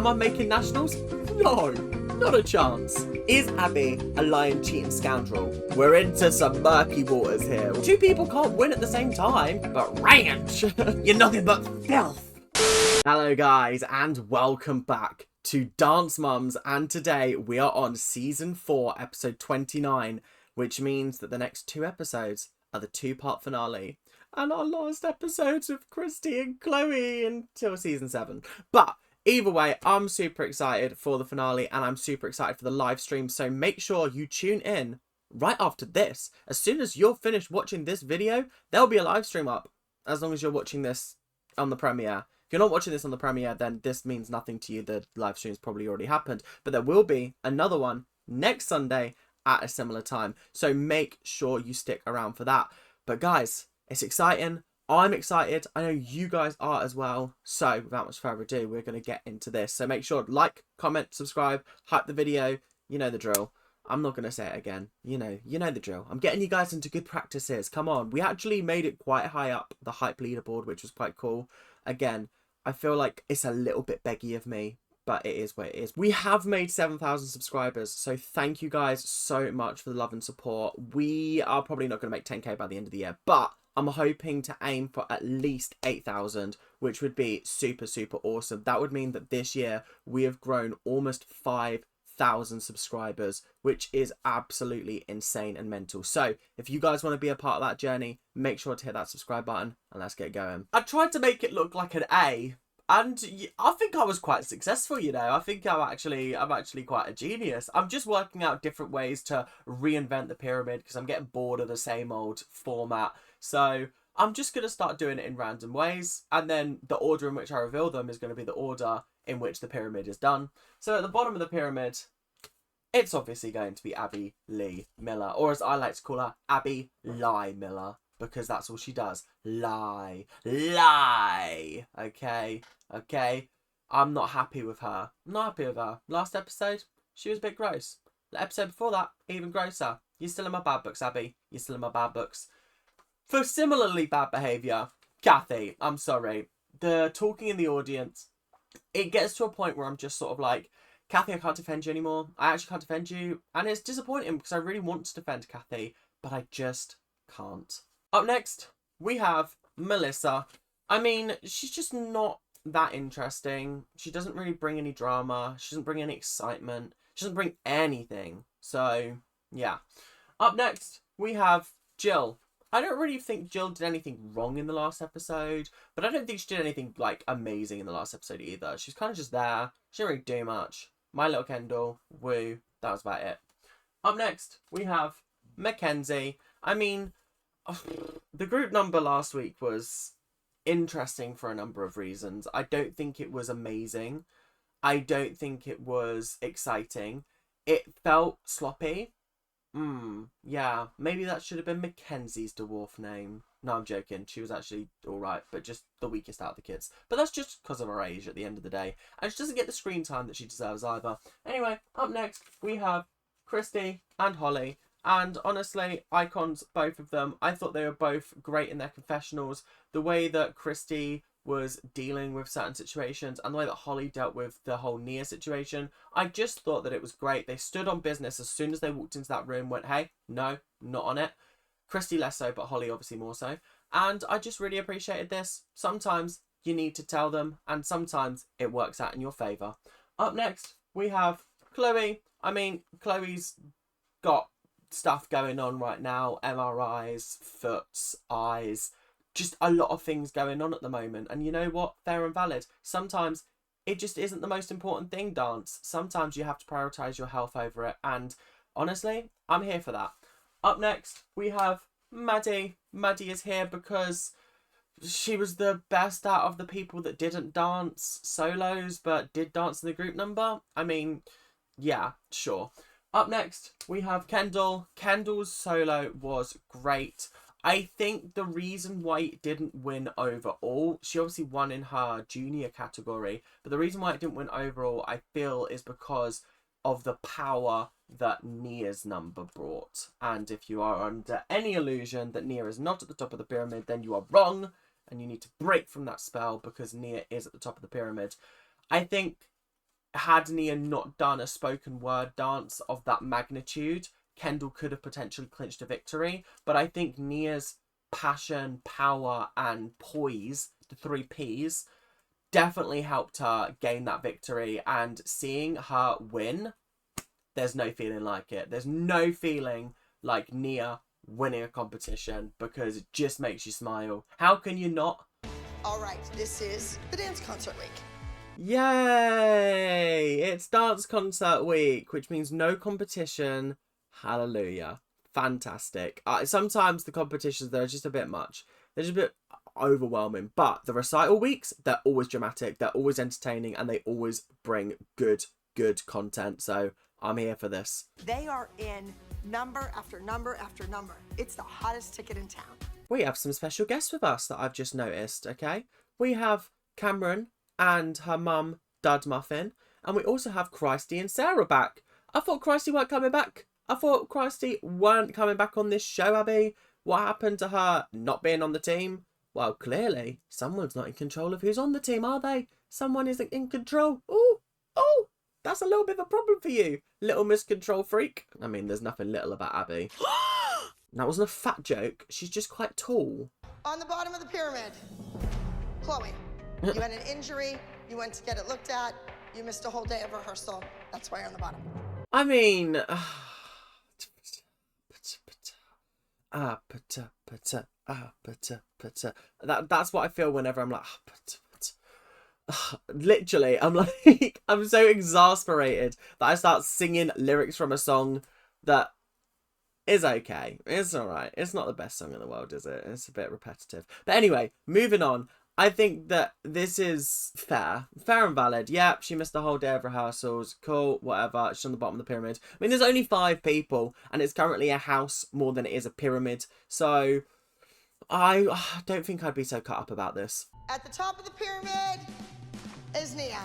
Am I making nationals? No, not a chance. Is Abby a lying, cheating scoundrel? We're into some murky waters here. Two people can't win at the same time, but ranch, you're nothing but filth. Hello guys, and welcome back to Dance Mums, and today we are on season 4, episode 29, which means that the next 2 episodes are the 2-part finale, and our last episodes with Christy and Chloe until season 7. But either way, I'm super excited for the finale, and I'm super excited for the live stream, so make sure you tune in right after this. As soon as you're finished watching this video, there'll be a live stream up, as long as you're watching this on the premiere. If you're not watching this on the premiere, then this means nothing to you. The live stream's probably already happened. But there will be another one next Sunday at a similar time. So make sure you stick around for that. But guys, it's exciting. I'm excited. I know you guys are as well. So without much further ado, we're going to get into this. So make sure to like, comment, subscribe, hype the video. You know the drill. I'm not going to say it again. You know the drill. I'm getting you guys into good practices. Come on. We actually made it quite high up the hype leaderboard, which was quite cool. Again, I feel like it's a little bit beggy of me, but it is what it is. We have made 7,000 subscribers, so thank you guys so much for the love and support. We are probably not going to make 10k by the end of the year, but I'm hoping to aim for at least 8,000, which would be super, super awesome. That would mean that this year we have grown almost 5,000 subscribers, which is absolutely insane and mental. So if you guys want to be a part of that journey, make sure to hit that subscribe button and let's get going. I tried to make it look like an A, and I think I was quite successful, you know. I think I'm actually quite a genius. I'm just working out different ways to reinvent the pyramid because I'm getting bored of the same old format. So I'm just going to start doing it in random ways, and then the order in which I reveal them is going to be the order in which the pyramid is done. So at the bottom of the pyramid, it's obviously going to be Abby Lee Miller, or as I like to call her, Abby Lie Miller, because that's all she does. Lie. Okay. I'm not happy with her. Last episode, she was a bit gross. The episode before that, even grosser. You're still in my bad books, Abby. You're still in my bad books. For similarly bad behaviour, Kathy, I'm sorry. The talking in the audience, it gets to a point where I'm just sort of like, Kathy, I can't defend you anymore. I actually can't defend you. And it's disappointing because I really want to defend Kathy, but I just can't. Up next, we have Melissa. I mean, she's just not that interesting. She doesn't really bring any drama. She doesn't bring any excitement. She doesn't bring anything. So, yeah. Up next, we have Jill. I don't really think Jill did anything wrong in the last episode, but I don't think she did anything, like, amazing in the last episode either. She's kind of just there. She didn't really do much. My Little Kendall, woo, that was about it. Up next, we have Mackenzie. I mean, the group number last week was interesting for a number of reasons. I don't think it was amazing. I don't think it was exciting. It felt sloppy. Yeah, maybe that should have been Mackenzie's dwarf name. No, I'm joking. She was actually alright, but just the weakest out of the kids. But that's just because of her age at the end of the day. And she doesn't get the screen time that she deserves either. Anyway, up next, we have Christy and Holly. And honestly, icons, both of them. I thought they were both great in their confessionals. The way that Christy was dealing with certain situations and the way that Holly dealt with the whole Nia situation, I just thought that it was great. They stood on business as soon as they walked into that room, went, hey, no, not on it. Christy less so, but Holly obviously more so. And I just really appreciated this. Sometimes you need to tell them, and sometimes it works out in your favour. Up next, we have Chloe. I mean, Chloe's got stuff going on right now. MRIs, foots, eyes, just a lot of things going on at the moment. And you know what? Fair and valid. Sometimes it just isn't the most important thing, dance. Sometimes you have to prioritise your health over it. And honestly, I'm here for that. Up next, we have Maddie. Maddie is here because she was the best out of the people that didn't dance solos, but did dance in the group number. I mean, yeah, sure. Up next, we have Kendall. Kendall's solo was great. I think the reason why it didn't win overall, she obviously won in her junior category, but the reason why it didn't win overall, I feel, is because of the power that Nia's number brought. And if you are under any illusion that Nia is not at the top of the pyramid, then you are wrong, and you need to break from that spell because Nia is at the top of the pyramid. I think had Nia not done a spoken word dance of that magnitude, Kendall could have potentially clinched a victory. But I think Nia's passion, power, and poise, the 3 Ps, definitely helped her gain that victory. And seeing her win, there's no feeling like it. There's no feeling like Nia winning a competition, because it just makes you smile. How can you not? All right, this is the dance concert week. Yay! It's dance concert week, which means no competition. Hallelujah. Fantastic. Sometimes the competitions, they're just a bit much. They're just a bit overwhelming. But the recital weeks, they're always dramatic. They're always entertaining. And they always bring good content. So I'm here for this. They are in number after number after number. It's the hottest ticket in town. We have some special guests with us that I've just noticed, okay? We have Cameron and her mum, Dud Muffin. And we also have Christy and Sarah back. I thought Christy weren't coming back. I thought Christy weren't coming back on this show, Abby. What happened to her not being on the team? Well, clearly, someone's not in control of who's on the team, are they? Someone isn't in control. Oh, that's a little bit of a problem for you, little Miss Control Freak. I mean, there's nothing little about Abby. That wasn't a fat joke. She's just quite tall. On the bottom of the pyramid, Chloe, you had an injury. You went to get it looked at. You missed a whole day of rehearsal. That's why you're on the bottom. I mean... That's what I feel whenever I'm like... Literally, I'm like... I'm so exasperated that I start singing lyrics from a song that is okay. It's alright. It's not the best song in the world, is it? It's a bit repetitive. But anyway, moving on. I think that this is fair. Fair and valid. Yep, she missed the whole day of rehearsals. Cool, whatever. She's on the bottom of the pyramid. I mean, there's only 5 people, and it's currently a house more than it is a pyramid. So, I don't think I'd be so cut up about this. At the top of the pyramid is Nia.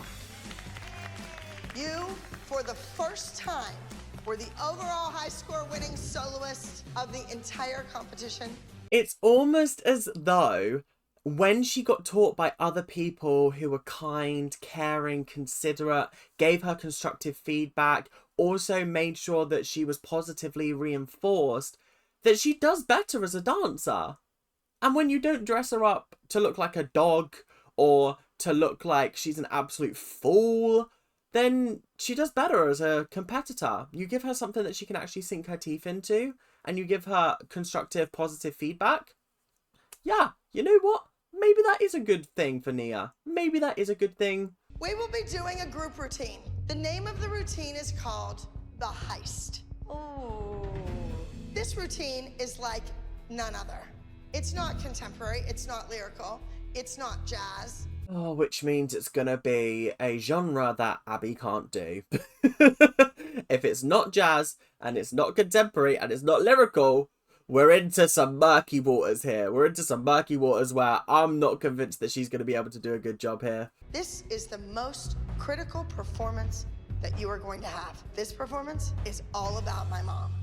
You, for the first time, were the overall high score winning soloist of the entire competition. It's almost as though... when she got taught by other people who were kind, caring, considerate, gave her constructive feedback, also made sure that she was positively reinforced, that she does better as a dancer. And when you don't dress her up to look like a dog or to look like she's an absolute fool, then she does better as a competitor. You give her something that she can actually sink her teeth into, and you give her constructive, positive feedback. Yeah, you know what? Maybe that is a good thing for Nia. Maybe that is a good thing. We will be doing a group routine. The name of the routine is called the heist. Ooh. This routine is like none other. It's not contemporary, it's not lyrical, it's not jazz. Oh, which means it's gonna be a genre that Abby can't do. If it's not jazz, and it's not contemporary, and it's not lyrical, we're into some murky waters here. We're into some murky waters where I'm not convinced that she's going to be able to do a good job here. This is the most critical performance that you are going to have. This performance is all about my mom.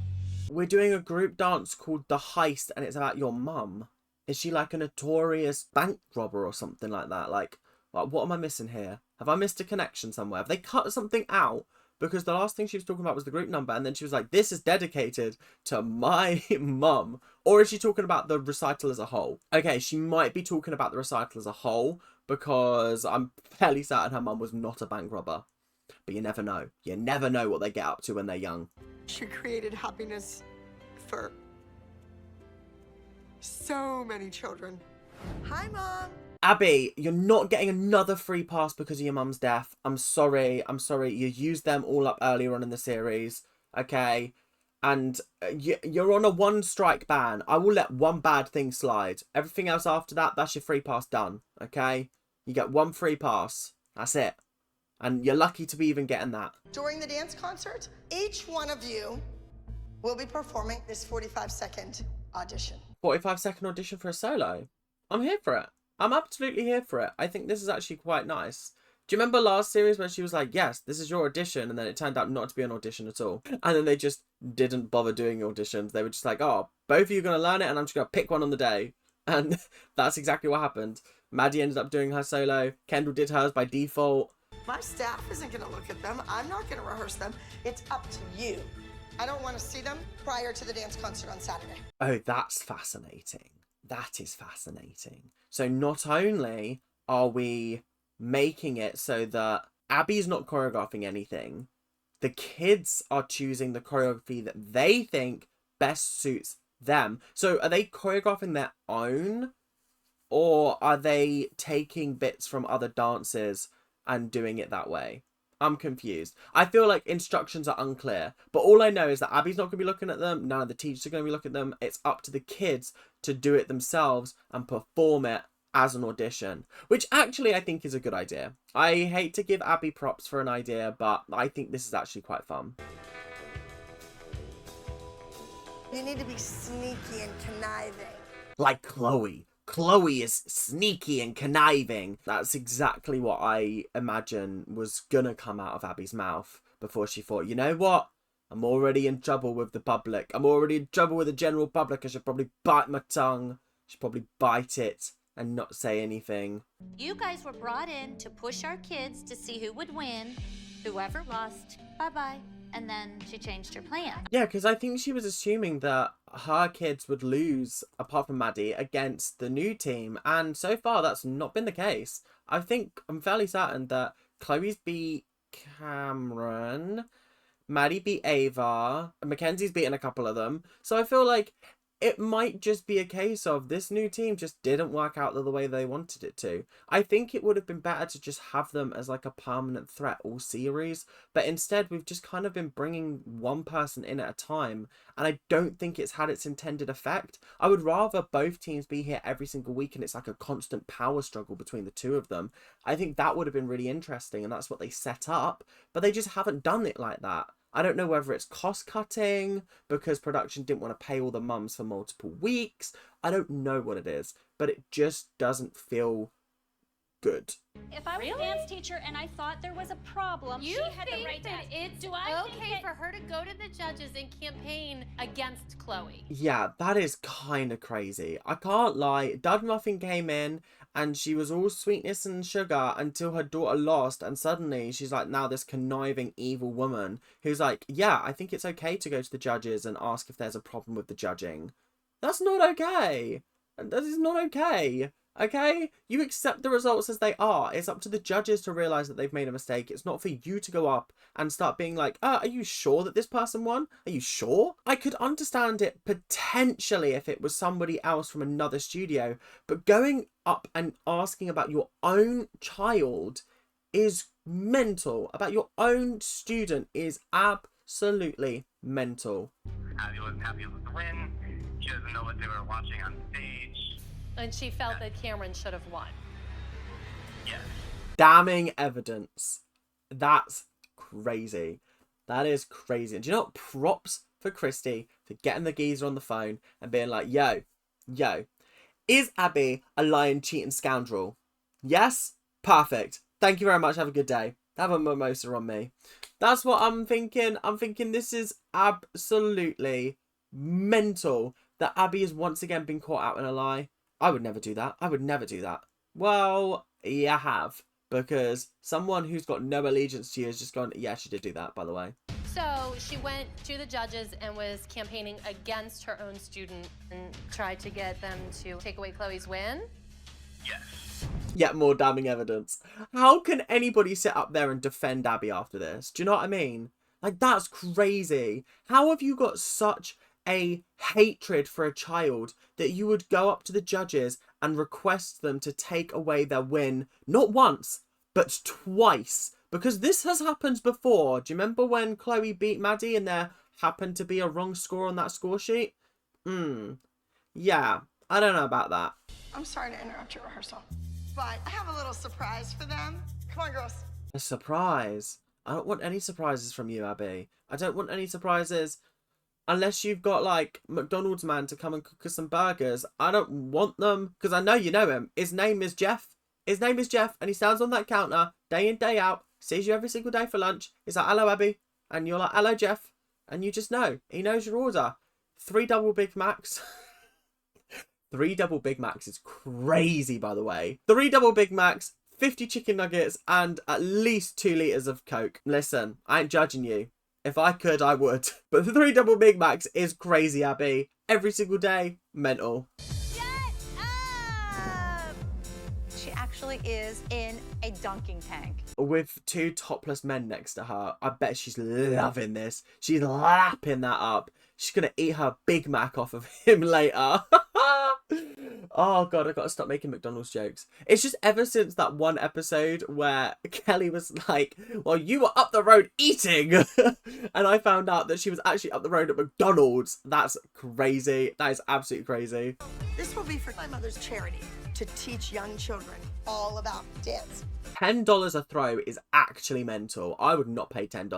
We're doing a group dance called The Heist, and it's about your mum. Is she like a notorious bank robber or something like that? Like, what am I missing here? Have I missed a connection somewhere? Have they cut something out? Because the last thing she was talking about was the group number, and then she was like, this is dedicated to my mum. Or is she talking about the recital as a whole? Okay, she might be talking about the recital as a whole, because I'm fairly certain her mum was not a bank robber. But you never know. You never know what they get up to when they're young. She created happiness for so many children. Hi, Mom. Abby, you're not getting another free pass because of your mum's death. I'm sorry. You used them all up earlier on in the series, okay? And you're on a 1-strike ban. I will let one bad thing slide. Everything else after that, that's your free pass done, okay? You get 1 free pass. That's it. And you're lucky to be even getting that. During the dance concert, each one of you will be performing this 45-second audition. 45-second audition for a solo? I'm here for it. I'm absolutely here for it. I think this is actually quite nice. Do you remember last series where she was like, yes, this is your audition, and then it turned out not to be an audition at all? And then they just didn't bother doing auditions. They were just like, oh, both of you are going to learn it, and I'm just going to pick one on the day. And that's exactly what happened. Maddie ended up doing her solo. Kendall did hers by default. My staff isn't gonna look at them. I'm not gonna rehearse them. It's up to you. I don't want to see them prior to the dance concert on Saturday. Oh, that's fascinating. That is fascinating. So not only are we making it so that Abby's not choreographing anything, the kids are choosing the choreography that they think best suits them. So are they choreographing their own, or are they taking bits from other dances and doing it that way? I'm confused. I feel like instructions are unclear, but all I know is that Abby's not going to be looking at them. None of the teachers are going to be looking at them. It's up to the kids to do it themselves and perform it as an audition, which actually I think is a good idea. I hate to give Abby props for an idea, but I think this is actually quite fun. You need to be sneaky and conniving. Like Chloe. Chloe is sneaky and conniving. That's exactly what I imagine was gonna come out of Abby's mouth before she thought, you know what? I'm already in trouble with the public. I'm already in trouble with the general public. I should probably bite my tongue. I should probably bite it and not say anything. You guys were brought in to push our kids to see who would win. Whoever lost, bye-bye. And then she changed her plan. Yeah, because I think she was assuming that her kids would lose, apart from Maddie, against the new team. And so far, that's not been the case. I'm fairly certain that Chloe's beat Cameron, Maddie beat Ava, and Mackenzie's beaten a couple of them. So I feel like it might just be a case of this new team just didn't work out the way they wanted it to. I think it would have been better to just have them as like a permanent threat all series, but instead we've just kind of been bringing one person in at a time, and I don't think it's had its intended effect. I would rather both teams be here every single week and it's like a constant power struggle between the two of them. I think that would have been really interesting, and that's what they set up, but they just haven't done it like that. I don't know whether it's cost cutting because production didn't want to pay all the mums for multiple weeks. I don't know what it is, but it just doesn't feel good. If I was a dance teacher and I thought there was a problem, You she had the think right to that ask. it's Do I okay think for her to go to the judges and campaign against Chloe? Yeah, that is kind of crazy. I can't lie. Dud Muffin came in and she was all sweetness and sugar until her daughter lost, and suddenly she's like now this conniving evil woman who's like, yeah, I think it's okay to go to the judges and ask if there's a problem with the judging. That's not okay. That is not okay. Okay? You accept the results as they are. It's up to the judges to realise that they've made a mistake. It's not for you to go up and start being like, are you sure that this person won? Are you sure? I could understand it potentially if it was somebody else from another studio, but going up and asking about your own child is mental. About your own student is absolutely mental. Abby wasn't happy with the win. She doesn't know what they were watching on stage. And she felt that Cameron should have won. Yes. Damning evidence. That's crazy. That is crazy. And do you know what? Props for Christy for getting the geezer on the phone and being like, yo, is Abby a lying, cheating scoundrel? Yes? Perfect. Thank you very much. Have a good day. Have a mimosa on me. That's what I'm thinking. I'm thinking this is absolutely mental that Abby has once again been caught out in a lie. I would never do that. I would never do that. Well, yeah, I have. Because someone who's got no allegiance to you has just gone, yeah, she did do that, by the way. So she went to the judges and was campaigning against her own student and tried to get them to take away Chloe's win. Yes. Yet more damning evidence. How can anybody sit up there and defend Abby after this? Do you know what I mean? Like, that's crazy. How have you got such a hatred for a child that you would go up to the judges and request them to take away their win, not once, but twice? Because this has happened before. Do you remember when Chloe beat Maddie and there happened to be a wrong score on that score sheet? Yeah, I don't know about that. I'm sorry to interrupt your rehearsal, but I have a little surprise for them. Come on, girls. A surprise? I don't want any surprises from you, Abby. I don't want any surprises. Unless you've got, like, McDonald's man to come and cook us some burgers. I don't want them, because I know you know him. His name is Jeff. His name is Jeff, and he stands on that counter day in, day out, sees you every single day for lunch. He's like, hello, Abby. And you're like, hello, Jeff. And you just know. He knows your order. 3 double Big Macs. 3 double Big Macs is crazy, by the way. 3 double Big Macs, 50 chicken nuggets, and at least 2 litres of Coke. Listen, I ain't judging you. If I could, I would. But the 3 double Big Macs is crazy, Abby. Every single day, mental. She actually is in a dunking tank. With 2 topless men next to her, I bet she's loving this. She's lapping that up. She's going to eat her Big Mac off of him later. Oh, God, I've got to stop making McDonald's jokes. It's just ever since that one episode where Kelly was like, well, you were up the road eating. And I found out that she was actually up the road at McDonald's. That's crazy. That is absolutely crazy. This will be for my mother's charity to teach young children all about dance. $10 a throw is actually mental. I would not pay $10.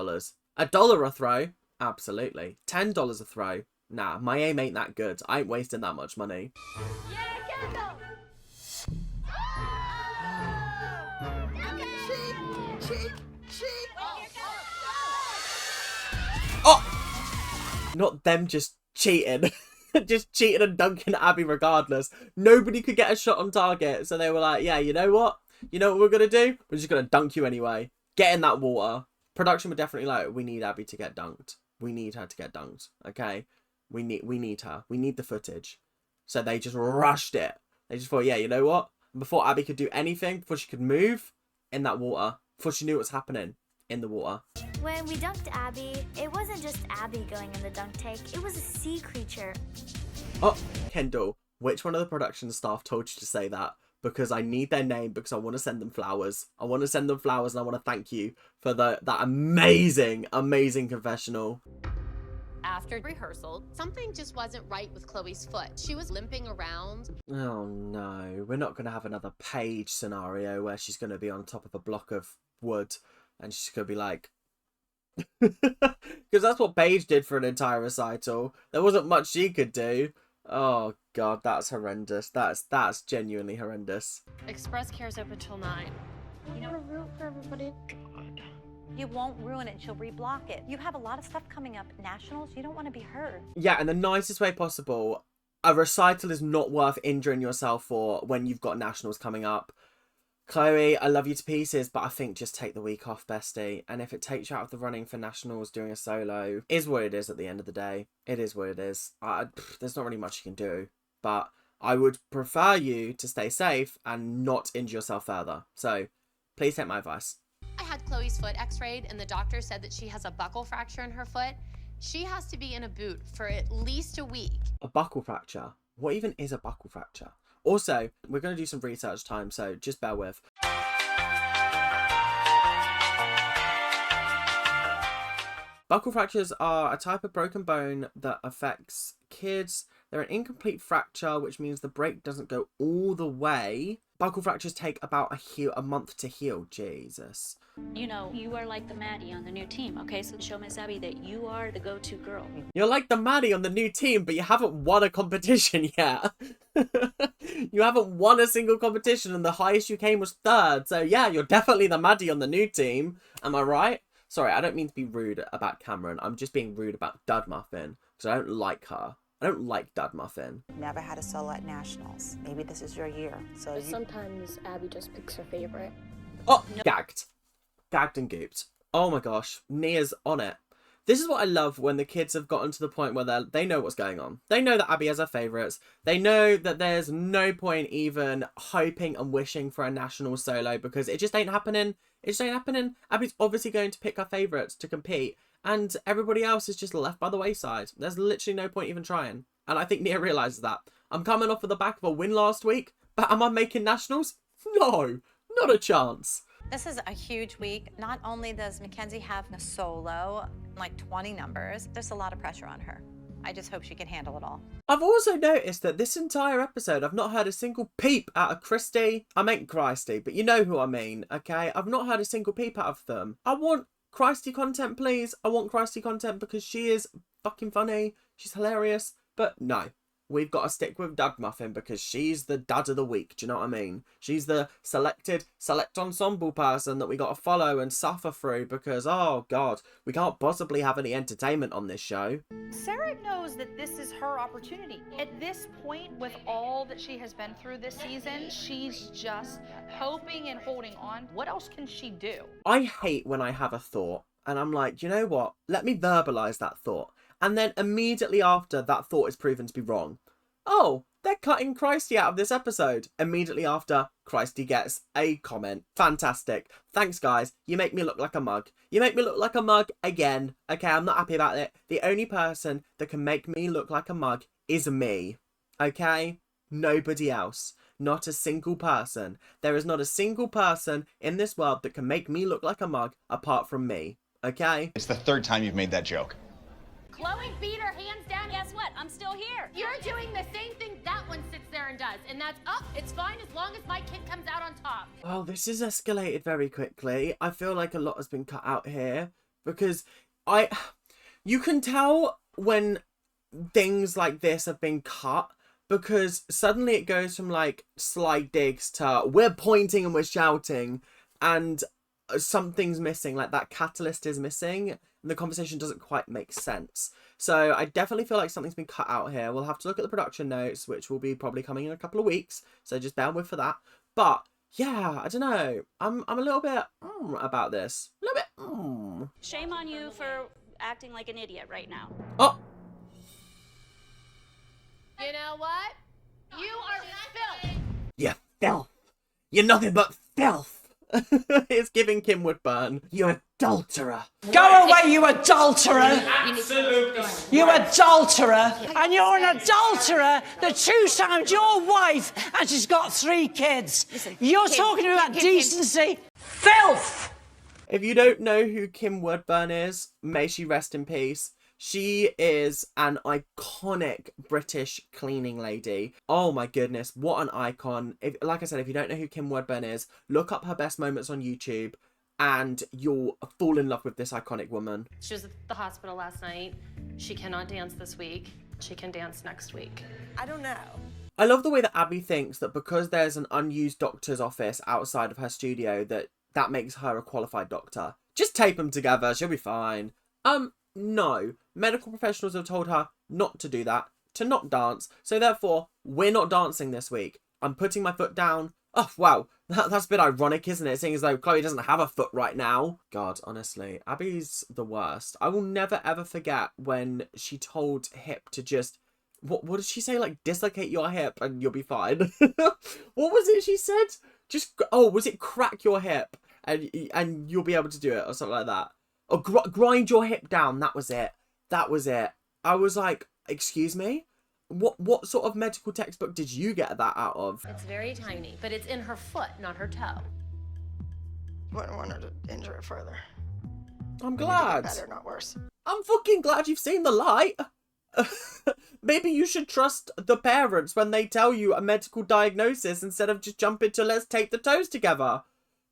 $1 a throw? Absolutely. $10 a throw? Nah, my aim ain't that good. I ain't wasting that much money. Oh! Not them just cheating. Just cheating and dunking Abby regardless. Nobody could get a shot on target. So they were like, yeah, you know what? You know what we're going to do? We're just going to dunk you anyway. Get in that water. Production were definitely like, we need Abby to get dunked. We need her to get dunked. Okay? We need her. We need the footage. So they just rushed it. They just thought, yeah, you know what? Before Abby could do anything, before she could move, in that water. Before she knew what was happening, in the water. When we dunked Abby, it wasn't just Abby going in the dunk tank. It was a sea creature. Oh, Kendall, which one of the production staff told you to say that? Because I need their name, because I want to send them flowers. I want to send them flowers, and I want to thank you for that amazing, amazing confessional. After rehearsal, something just wasn't right with Chloe's foot. She was limping around. Oh no, we're not going to have another Paige scenario where she's going to be on top of a block of wood and she's going to be like... Because that's what Paige did for an entire recital. There wasn't much she could do. Oh God, that's horrendous. That's genuinely horrendous. Express Care's open till 9. You know, root for everybody. You won't ruin it. She'll reblock it. You have a lot of stuff coming up. Nationals, you don't want to be heard. Yeah, in the nicest way possible. A recital is not worth injuring yourself for when you've got nationals coming up. Chloe, I love you to pieces, but I think just take the week off, bestie. And if it takes you out of the running for nationals doing a solo, is what it is at the end of the day. It is what it is. There's not really much you can do. But I would prefer you to stay safe and not injure yourself further. So please take my advice. I had Chloe's foot x-rayed and the doctor said that she has a buckle fracture in her foot. She has to be in a boot for at least a week. A buckle fracture? What even is a buckle fracture? Also, we're going to do some research time, so just bear with. Buckle fractures are a type of broken bone that affects kids. They're an incomplete fracture, which means the break doesn't go all the way. Buckle fractures take about a month to heal. Jesus. You know, you are like the Maddie on the new team, okay? So show Miss Abby that you are the go-to girl. You're like the Maddie on the new team, but you haven't won a competition yet. You haven't won a single competition, and the highest you came was 3rd. So yeah, you're definitely the Maddie on the new team. Am I right? Sorry, I don't mean to be rude about Cameron. I'm just being rude about Dud Muffin, because I don't like her. I don't like Dud Muffin. Never had a solo at nationals. Maybe this is your year. So sometimes Abby just picks her favorite. Oh, gagged. Gagged and gooped. Oh my gosh, Nia's on it. This is what I love when the kids have gotten to the point where they know what's going on. They know that Abby has her favourites. They know that there's no point even hoping and wishing for a national solo because it just ain't happening. It just ain't happening. Abby's obviously going to pick her favourites to compete. And everybody else is just left by the wayside. There's literally no point even trying. And I think Nia realises that. I'm coming off of the back of a win last week, but am I making nationals? No, not a chance. This is a huge week. Not only does Mackenzie have a solo, like 20 numbers, there's a lot of pressure on her. I just hope she can handle it all. I've also noticed that this entire episode, I've not heard a single peep out of Christy. I meant Christy, but you know who I mean, okay? I've not heard a single peep out of them. I want Christy content, please. I want Christy content because she is fucking funny. She's hilarious. But no, we've got to stick with Dad Muffin because she's the dad of the week. Do you know what I mean? She's the select ensemble person that we got to follow and suffer through because, oh God, we can't possibly have any entertainment on this show. Sarah knows that this is her opportunity. At this point, with all that she has been through this season, she's just hoping and holding on. What else can she do? I hate when I have a thought and I'm like, you know what? Let me verbalize that thought. And then immediately after, that thought is proven to be wrong. Oh, they're cutting Christy out of this episode. Immediately after, Christy gets a comment. Fantastic. Thanks, guys. You make me look like a mug. You make me look like a mug again. Okay, I'm not happy about it. The only person that can make me look like a mug is me. Okay? Nobody else. Not a single person. There is not a single person in this world that can make me look like a mug apart from me. Okay? It's the third time you've made that joke. Chloe beat her hands down. Guess what? I'm still here. You're doing the same thing that one sits there and does. And that's it's fine as long as my kid comes out on top. Oh, this has escalated very quickly. I feel like a lot has been cut out here because you can tell when things like this have been cut because suddenly it goes from like sly digs to we're pointing and we're shouting and something's missing, like that catalyst is missing and the conversation doesn't quite make sense. So I definitely feel like something's been cut out here. We'll have to look at the production notes, which will be probably coming in a couple of weeks, so just bear with for that. But yeah, I don't know, I'm a little bit about this, a little bit Shame on you for acting like an idiot right now. Oh, You know what? You are filth. you filth, you're nothing but filth. It's giving Kim Woodburn, you adulterer. Go away, you adulterer! You adulterer! And you're an adulterer that two-timed your wife and she's got 3 kids. Listen, you're talking about decency. Filth! If you don't know who Kim Woodburn is, may she rest in peace. She is an iconic British cleaning lady. Oh my goodness, what an icon. Like I said, if you don't know who Kim Woodburn is, look up her best moments on YouTube and you'll fall in love with this iconic woman. She was at the hospital last night. She cannot dance this week. She can dance next week. I don't know. I love the way that Abby thinks that because there's an unused doctor's office outside of her studio that makes her a qualified doctor. Just tape them together, she'll be fine. No. Medical professionals have told her not to do that, to not dance, so therefore, we're not dancing this week. I'm putting my foot down. Oh, wow. That's a bit ironic, isn't it? Seeing as though Chloe doesn't have a foot right now. God, honestly, Abby's the worst. I will never ever forget when she told Hip to just... What did she say? Like, dislocate your hip and you'll be fine. What was it she said? Just... Oh, was it crack your hip and you'll be able to do it or something like that? Or grind your hip down. That was it. That was it. I was like, excuse me? What sort of medical textbook did you get that out of? It's very tiny, but it's in her foot, not her toe. Wouldn't want her to injure it further. I'm glad. Better, not worse. I'm fucking glad you've seen the light. Maybe you should trust the parents when they tell you a medical diagnosis instead of just jumping to let's tape the toes together.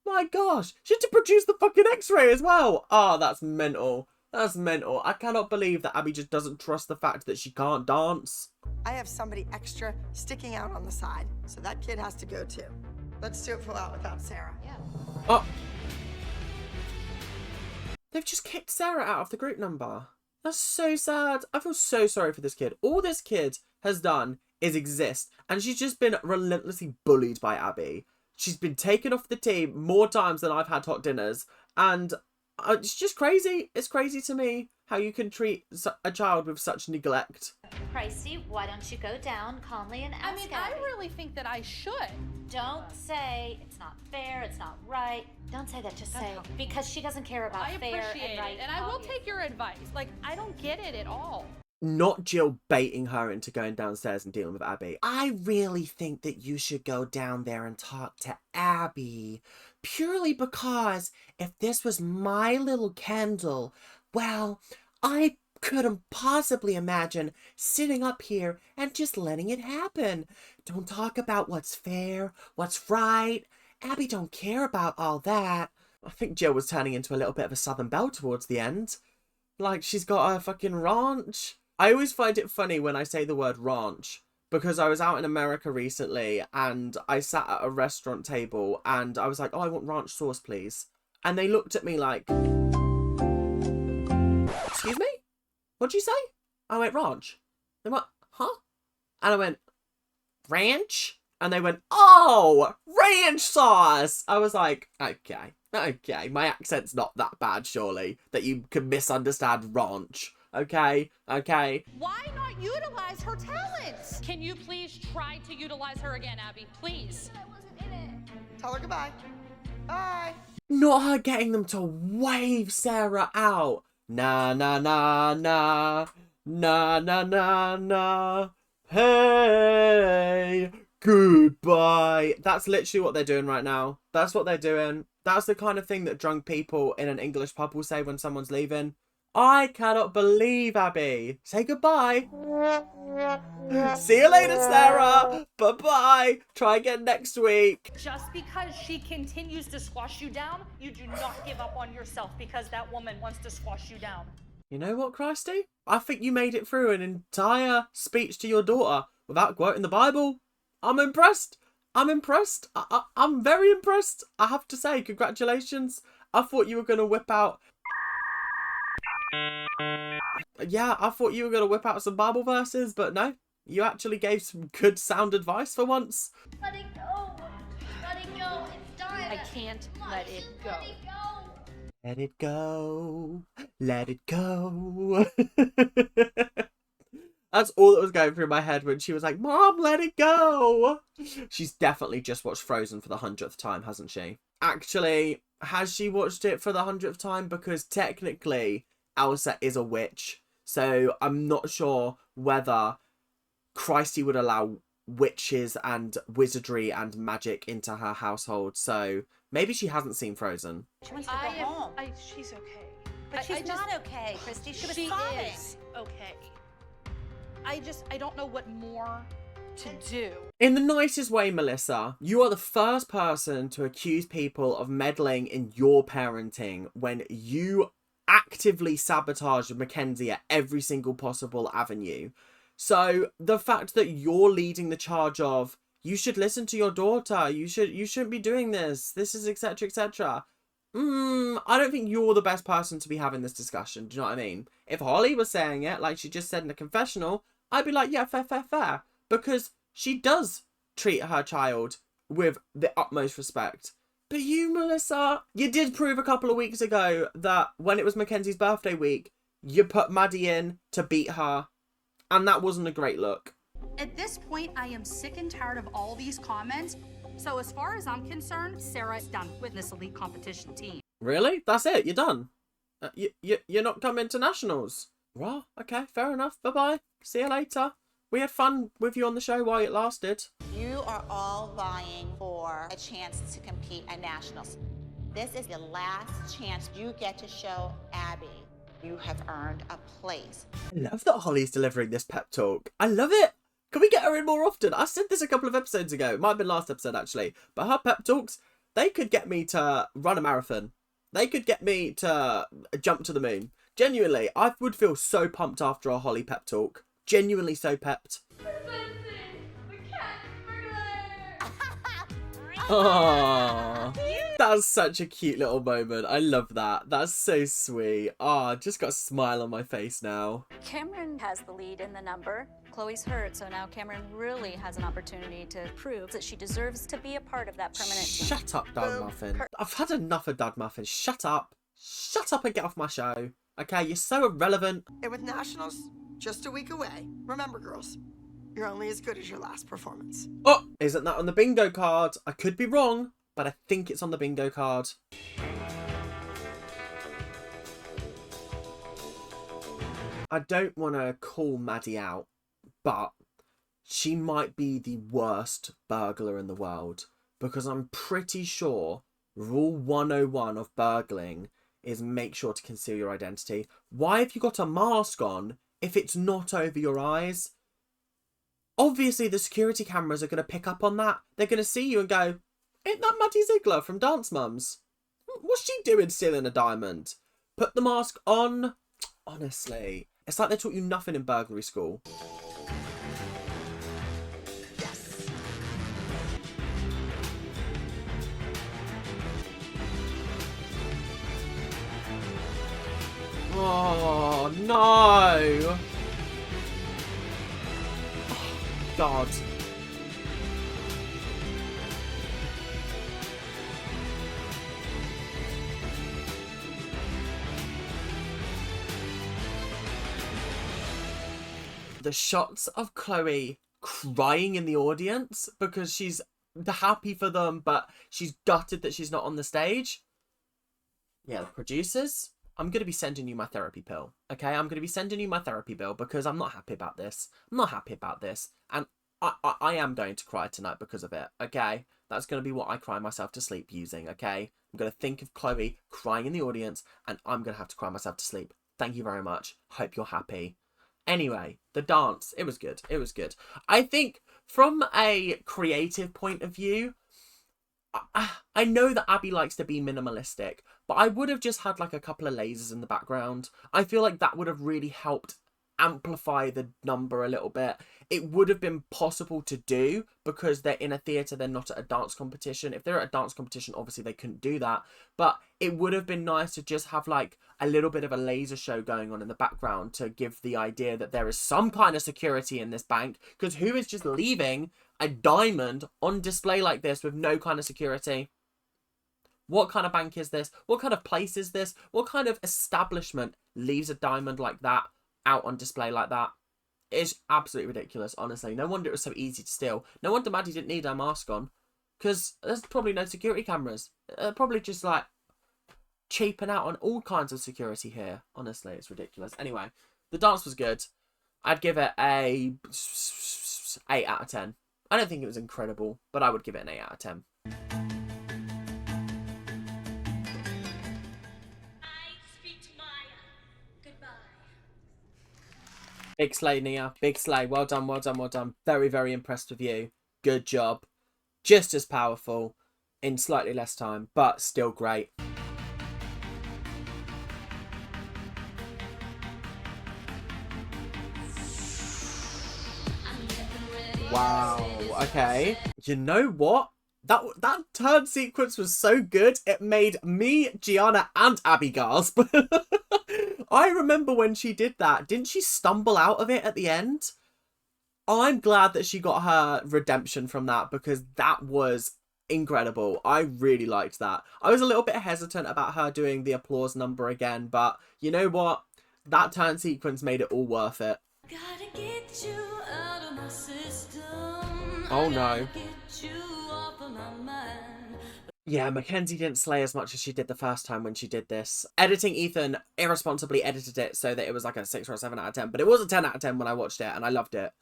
My gosh, she had to produce the fucking x-ray as well. Oh, that's mental. That's mental. I cannot believe that Abby just doesn't trust the fact that she can't dance. I have somebody extra sticking out on the side, so that kid has to go too. Let's do it full out without Sarah. Yeah. Oh. They've just kicked Sarah out of the group number. That's so sad. I feel so sorry for this kid. All this kid has done is exist, and she's just been relentlessly bullied by Abby. She's been taken off the team more times than I've had hot dinners, and it's just crazy. It's crazy to me how you can treat a child with such neglect. Christy, why don't you go down calmly and ask I mean, I Abby? really think that I should. Don't say it's not fair, it's not right. Don't say that, just say because she doesn't care about I fair appreciate and right. it, and I will take your advice. Like, I don't get it at all. Not Jill baiting her into going downstairs and dealing with Abby. I really think that you should go down there and talk to Abby. Purely because if this was my little Kendall, well, I couldn't possibly imagine sitting up here and just letting it happen. Don't talk about what's fair, what's right. Abby don't care about all that. I think Jill was turning into a little bit of a Southern Belle towards the end. Like she's got a fucking ranch. I always find it funny when I say the word ranch because I was out in America recently and I sat at a restaurant table and I was like, oh, I want ranch sauce, please. And they looked at me like, excuse me? What'd you say? I went, ranch. They went, huh? And I went, ranch? And they went, oh, ranch sauce. I was like, okay, my accent's not that bad, surely, that you can misunderstand ranch. Okay. Why not utilize her talents? Can you please try to utilize her again, Abby? Please. I wasn't in it. Tell her goodbye. Bye. Not her getting them to wave Sarah out. Na na na na. Na na na na. Hey. Goodbye. That's literally what they're doing right now. That's what they're doing. That's the kind of thing that drunk people in an English pub will say when someone's leaving. I cannot believe, Abby. Say goodbye. See you later, Sarah. Bye-bye. Try again next week. Just because she continues to squash you down, you do not give up on yourself because that woman wants to squash you down. You know what, Christy? I think you made it through an entire speech to your daughter without quoting the Bible. I'm impressed. I'm very impressed. I have to say, congratulations. I thought you were going to whip out... Yeah, I thought you were going to whip out some Bible verses, but no. You actually gave some good sound advice for once. Let it go. Let it go. It's done. I can't let it go. Let it go. Let it go. Let it go. That's all that was going through my head when she was like, Mom, let it go. She's definitely just watched Frozen for the 100th time, hasn't she? Actually, has she watched it for the 100th time? Because technically, Elsa is a witch. So I'm not sure whether Christy would allow witches and wizardry and magic into her household. So maybe she hasn't seen Frozen. She wants to go home. She's okay. But she's not okay, Christy. She was sobbing. Is okay. I don't know what more to do. In the nicest way, Melissa, you are the first person to accuse people of meddling in your parenting when you actively sabotaged Mackenzie at every single possible avenue. So the fact that you're leading the charge of, you should listen to your daughter, you shouldn't be doing this is etc, etc. I don't think you're the best person to be having this discussion. Do you know what I mean? If Holly was saying it, like she just said in the confessional, I'd be like, yeah, fair. Because she does treat her child with the utmost respect. But you, Melissa, you did prove a couple of weeks ago that when it was Mackenzie's birthday week, you put Maddie in to beat her. And that wasn't a great look. At this point, I am sick and tired of all these comments. So as far as I'm concerned, Sarah's done with this elite competition team. Really? That's it? You're done? You're not coming to nationals? Well, okay, fair enough. Bye-bye. See you later. We had fun with you on the show while it lasted. You are all vying for a chance to compete at nationals. This is the last chance you get to show Abby you have earned a place. I love that Holly's delivering this pep talk. I love it. Can we get her in more often? I said this a couple of episodes ago. It might have been last episode, actually. But her pep talks, they could get me to run a marathon. They could get me to jump to the moon. Genuinely, I would feel so pumped after a Holly pep talk. Genuinely so pepped. Aww. That's such a cute little moment. I love that. That's so sweet. Oh, just got a smile on my face now. Cameron has the lead in the number. Chloe's hurt, so now Cameron really has an opportunity to prove that she deserves to be a part of that permanent team. Shut up, Dad Muffin. I've had enough of Dad Muffin. Shut up. Shut up and get off my show. Okay, you're so irrelevant. And with nationals just a week away, remember, girls, you're only as good as your last performance. Oh, isn't that on the bingo card? I could be wrong, but I think it's on the bingo card. I don't want to call Maddie out, but she might be the worst burglar in the world, because I'm pretty sure rule 101 of burgling is make sure to conceal your identity. Why have you got a mask on if it's not over your eyes? Obviously, the security cameras are going to pick up on that. They're going to see you and go, ain't that Maddie Ziegler from Dance Mums? What's she doing stealing a diamond? Put the mask on. Honestly, it's like they taught you nothing in burglary school. Oh, no. Oh, God. The shots of Chloe crying in the audience because she's happy for them, but she's gutted that she's not on the stage. Yeah, the producers, I'm going to be sending you my therapy pill, okay? I'm going to be sending you my therapy bill because I'm not happy about this. I'm not happy about this. And I am going to cry tonight because of it, okay? That's going to be what I cry myself to sleep using, okay? I'm going to think of Chloe crying in the audience and I'm going to have to cry myself to sleep. Thank you very much. Hope you're happy. Anyway, the dance, it was good. It was good. I think from a creative point of view, I know that Abby likes to be minimalistic, but I would have just had like a couple of lasers in the background. I feel like that would have really helped amplify the number a little bit. It would have been possible to do because they're in a theatre, they're not at a dance competition. If they're at a dance competition, obviously they couldn't do that. But it would have been nice to just have like a little bit of a laser show going on in the background to give the idea that there is some kind of security in this bank. Because who is just leaving a diamond on display like this with no kind of security? What kind of bank is this? What kind of place is this? What kind of establishment leaves a diamond like that out on display like that? It's absolutely ridiculous, honestly. No wonder it was so easy to steal. No wonder Maddie didn't need her mask on. Because there's probably no security cameras. Probably just like cheaping out on all kinds of security here. Honestly, it's ridiculous. Anyway, the dance was good. I'd give it a 8 out of 10. I don't think it was incredible, but I would give it an 8 out of 10. Big slay, Nia. Big slay. Well done, well done, well done. Very, very impressed with you. Good job. Just as powerful in slightly less time, but still great. Wow. Okay. You know what? That turn sequence was so good, it made me, Gianna, and Abby gasp. I remember when she did that. Didn't she stumble out of it at the end? I'm glad that she got her redemption from that because that was incredible. I really liked that. I was a little bit hesitant about her doing the applause number again, but you know what? That turn sequence made it all worth it. Gotta get you out of my system. Oh no. Get you off of my mind. Yeah, Mackenzie didn't slay as much as she did the first time when she did this. Editing Ethan irresponsibly edited it so that it was like a 6 or a 7 out of 10, but it was a 10 out of 10 when I watched it and I loved it.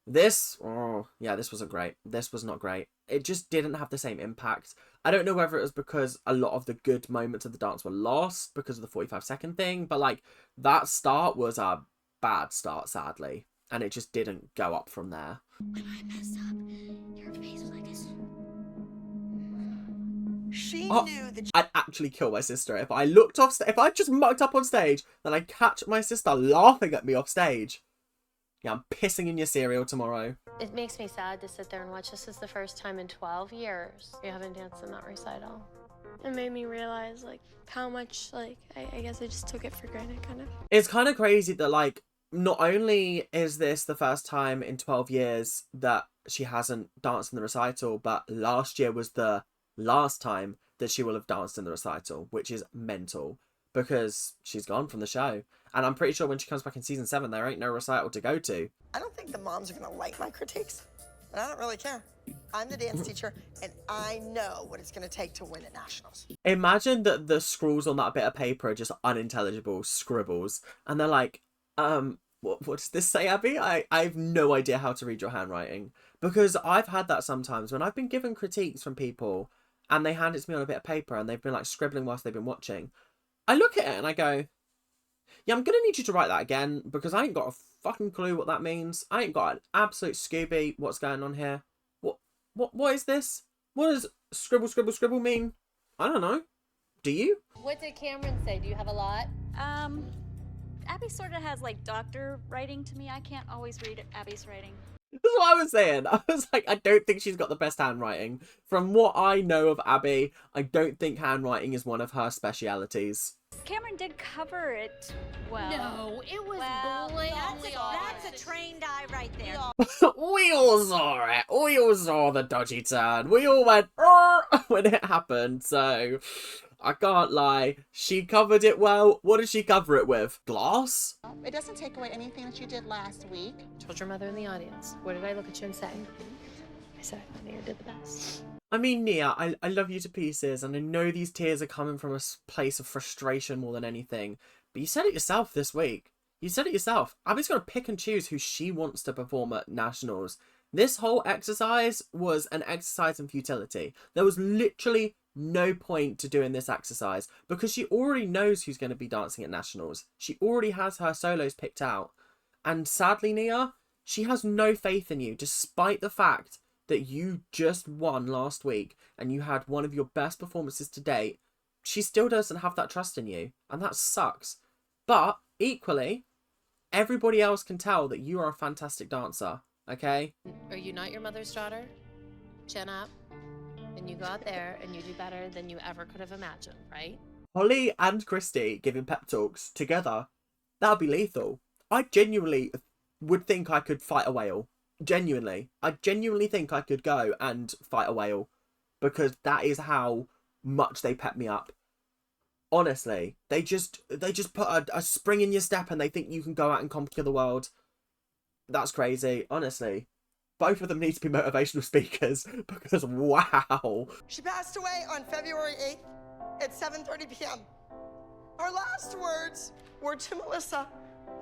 This, oh yeah, this wasn't great. This was not great. It just didn't have the same impact. I don't know whether it was because a lot of the good moments of the dance were lost because of the 45-second thing, but like that start was a bad start, sadly, and it just didn't go up from there. When I messed up, your face was like this. She Oh, knew that I'd actually kill my sister if I looked off. If I just mucked up on stage, then I'd catch my sister laughing at me off stage. Yeah, I'm pissing in your cereal tomorrow. It makes me sad to sit there and watch. This is the first time in 12 years you haven't danced in that recital. It made me realize, like, how much, like, I guess I just took it for granted, kind of. It's kind of crazy that, like, not only is this the first time in 12 years that she hasn't danced in the recital, but last year was the last time that she will have danced in the recital, which is mental because she's gone from the show. And I'm pretty sure when she comes back in season 7, there ain't no recital to go to. I don't think the moms are gonna like my critiques, but I don't really care. I'm the dance teacher, and I know what it's gonna take to win at nationals. Imagine that the scrawls on that bit of paper are just unintelligible scribbles, and they're like, what does this say, Abby? I have no idea how to read your handwriting. Because I've had that sometimes when I've been given critiques from people, and they hand it to me on a bit of paper, and they've been like scribbling whilst they've been watching. I look at it and I go, yeah, I'm gonna need you to write that again because I ain't got a fucking clue what that means. I ain't got an absolute Scooby what's going on here. What is this? What does scribble, scribble, scribble mean? I don't know. Do you? What did Cameron say? Do you have a lot? Abby sort of has like doctor writing to me. I can't always read Abby's writing. That's what I was saying. I was like, I don't think she's got the best handwriting. From what I know of Abby, I don't think handwriting is one of her specialities. Cameron did cover it well. No, it was Well, blatantly that's a trained eye right there. We all saw it. We all saw the dodgy turn. We all went when it happened. So I can't lie. She covered it well. What did she cover it with? Glass? It doesn't take away anything that you did last week. Told your mother in the audience. What did I look at you and say? I said I thought Nia did the best. I mean, Nia, I love you to pieces, and I know these tears are coming from a place of frustration more than anything. But you said it yourself this week. You said it yourself. Abby's going to pick and choose who she wants to perform at Nationals. This whole exercise was an exercise in futility. There was literally no point to doing this exercise because she already knows who's going to be dancing at Nationals. She already has her solos picked out. And sadly, Nia, she has no faith in you, despite the fact that you just won last week and you had one of your best performances to date. She still doesn't have that trust in you, and that sucks. But equally, everybody else can tell that you are a fantastic dancer, okay? Are you not your mother's daughter? Chin up. And you go out there and you do better than you ever could have imagined, right? Holly and Christy giving pep talks together, that would be lethal. I genuinely would think I could fight a whale. Genuinely. I genuinely think I could go and fight a whale. Because that is how much they pep me up. Honestly. They just put a spring in your step and they think you can go out and conquer the world. That's crazy. Honestly. Both of them need to be motivational speakers. Because wow. She passed away on February 8th at 7:30 p.m. Her last words were to Melissa,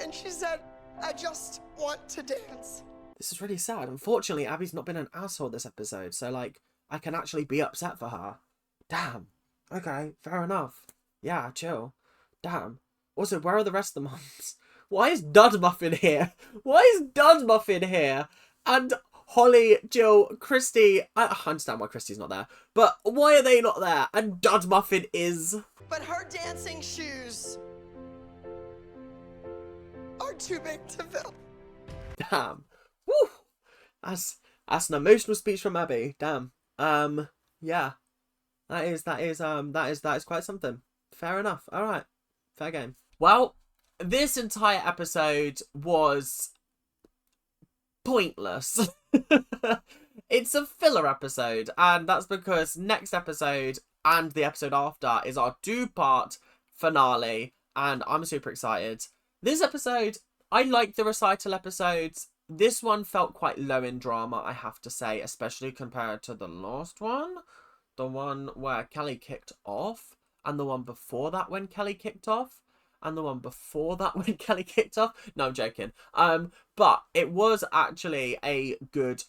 and she said, "I just want to dance." This is really sad. Unfortunately, Abby's not been an asshole this episode, so, like, I can actually be upset for her. Damn. Okay, fair enough. Yeah, chill. Damn. Also, where are the rest of the mums? Why is Dud Muffin here? Why is Dud Muffin here? And Holly, Jill, Christy... I understand why Christy's not there, but why are they not there? And Dud Muffin is... But her dancing shoes are too big to fill. Damn. Woo! That's an emotional speech from Abby. Damn. Yeah. That is quite something. Fair enough. Alright. Fair game. Well, this entire episode was pointless. It's a filler episode, and that's because next episode and the episode after is our two-part finale, and I'm super excited. This episode, I like the recital episodes. This one felt quite low in drama, I have to say, especially compared to the last one. The one where Kelly kicked off, and the one before that when Kelly kicked off, and the one before that when Kelly kicked off. No, I'm joking. But it was actually a good,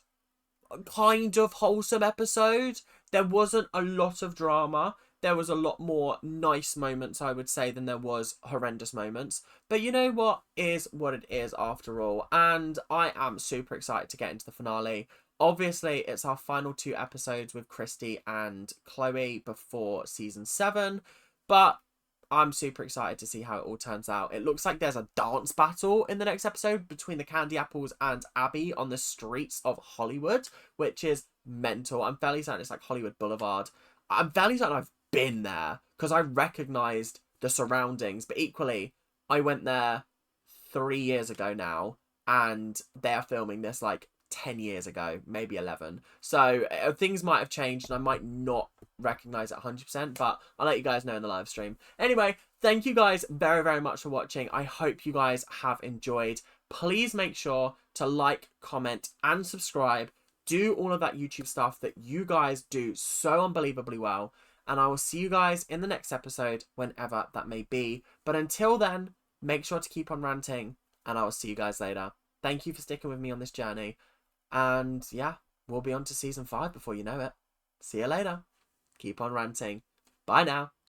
kind of wholesome episode. There wasn't a lot of drama. There was a lot more nice moments, I would say, than there was horrendous moments. But you know what is what it is after all. And I am super excited to get into the finale. Obviously, it's our final two episodes with Christy and Chloe before season 7. But I'm super excited to see how it all turns out. It looks like there's a dance battle in the next episode between the Candy Apples and Abby on the streets of Hollywood, which is mental. I'm fairly certain it's like Hollywood Boulevard. I'm fairly certain I've been there because I recognised the surroundings, but equally I went there 3 years ago now and they're filming this like 10 years ago, maybe 11, so things might have changed and I might not recognise it 100%, but I'll let you guys know in the live stream. Anyway, thank you guys very, very much for watching. I hope you guys have enjoyed. Please make sure to like, comment and subscribe. Do all of that YouTube stuff that you guys do so unbelievably well. And I will see you guys in the next episode, whenever that may be. But until then, make sure to keep on ranting, and I will see you guys later. Thank you for sticking with me on this journey. And yeah, we'll be on to season 5 before you know it. See you later. Keep on ranting. Bye now.